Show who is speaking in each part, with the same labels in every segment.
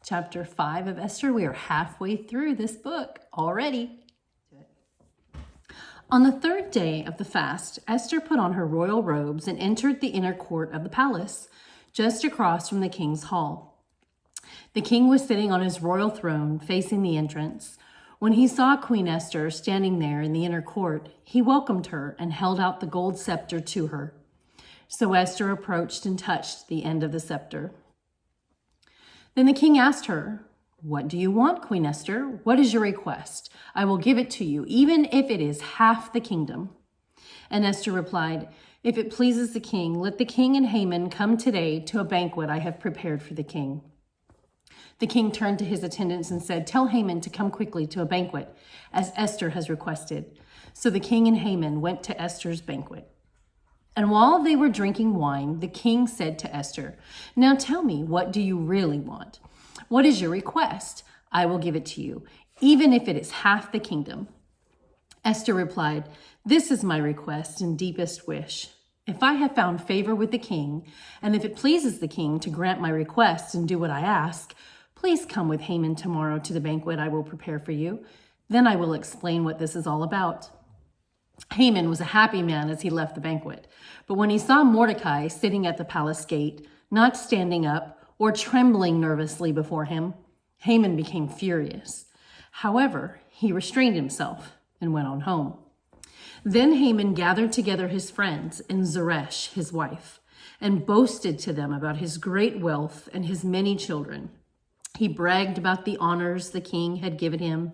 Speaker 1: Chapter 5 of Esther. We are halfway through this book already. On the third day of the fast, Esther put on her royal robes and entered the inner court of the palace, just across from the king's hall. The king was sitting on his royal throne facing the entrance. When he saw Queen Esther standing there in the inner court, he welcomed her and held out the gold scepter to her. So Esther approached and touched the end of the scepter. Then the king asked her, "What do you want, Queen Esther? What is your request? I will give it to you, even if it is half the kingdom." And Esther replied, "If it pleases the king, let the king and Haman come today to a banquet I have prepared for the king." The king turned to his attendants and said, "Tell Haman to come quickly to a banquet, as Esther has requested." So the king and Haman went to Esther's banquet. And while they were drinking wine, the king said to Esther, "Now tell me, what do you really want? What is your request? I will give it to you, even if it is half the kingdom." Esther replied, "This is my request and deepest wish. If I have found favor with the king, and if it pleases the king to grant my request and do what I ask, please come with Haman tomorrow to the banquet I will prepare for you. Then I will explain what this is all about." Haman was a happy man as he left the banquet, but when he saw Mordecai sitting at the palace gate, not standing up or trembling nervously before him, Haman became furious. However, he restrained himself and went on home. Then Haman gathered together his friends and Zeresh, his wife, and boasted to them about his great wealth and his many children. He bragged about the honors the king had given him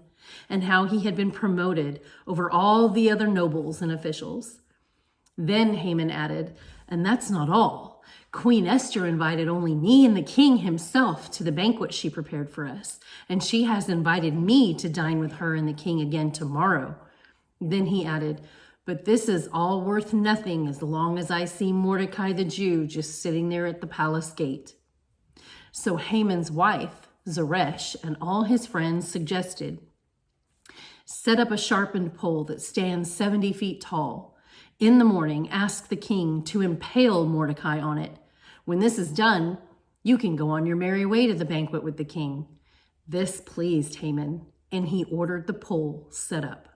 Speaker 1: and how he had been promoted over all the other nobles and officials. Then Haman added, "And that's not all. Queen Esther invited only me and the king himself to the banquet she prepared for us, and she has invited me to dine with her and the king again tomorrow." Then he added, "But this is all worth nothing as long as I see Mordecai the Jew just sitting there at the palace gate." So Haman's wife, Zeresh, and all his friends suggested, "Set up a sharpened pole that stands 70 feet tall. In the morning, ask the king to impale Mordecai on it. When this is done, you can go on your merry way to the banquet with the king." This pleased Haman, and he ordered the pole set up.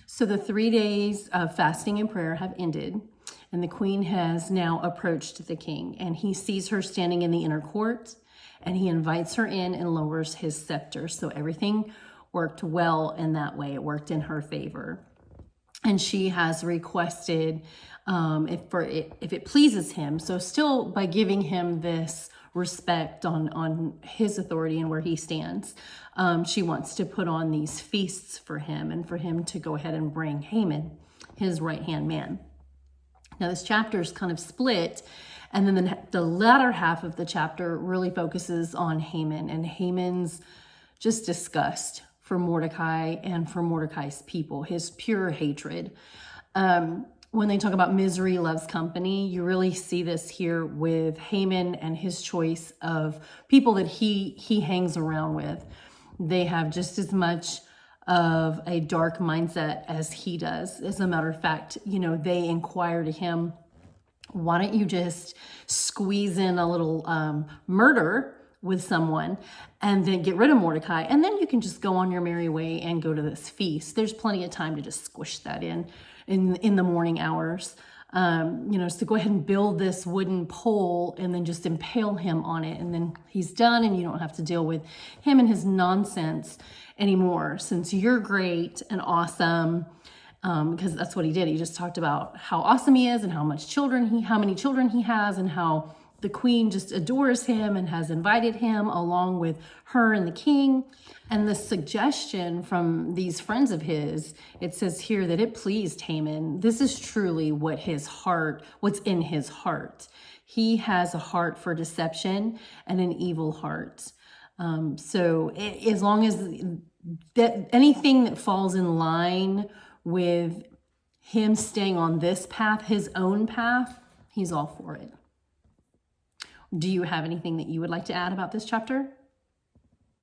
Speaker 1: So the 3 days of fasting and prayer have ended, and the queen has now approached the king, and he sees her standing in the inner court, and he invites her in and lowers his scepter. So everything worked well in that way. It worked in her favor. And she has requested if it pleases him. So still by giving him this respect on his authority and where he stands, she wants to put on these feasts for him and for him to go ahead and bring Haman, his right-hand man. Now this chapter is kind of split, and then the latter half of the chapter really focuses on Haman and Haman's just disgust for Mordecai and for Mordecai's people, his pure hatred. When they talk about misery loves company, you really see this here with Haman and his choice of people that he hangs around with. They have just as much of a dark mindset as he does. As a matter of fact, they inquire to him, "Why don't you just squeeze in a little murder with someone and then get rid of Mordecai, and then you can just go on your merry way and go to this feast." There's plenty of time to just squish that in the morning hours. So go ahead and build this wooden pole and then just impale him on it, and then he's done, and you don't have to deal with him and his nonsense anymore, since you're great and awesome. Because that's what he did. He just talked about how awesome he is and how many children he has, and how the queen just adores him and has invited him along with her and the king. And the suggestion from these friends of his, it says here that it pleased Haman. This is truly what's in his heart. He has a heart for deception and an evil heart. As long as anything that falls in line with him staying on this path, his own path, he's all for it. Do you have anything that you would like to add about this chapter?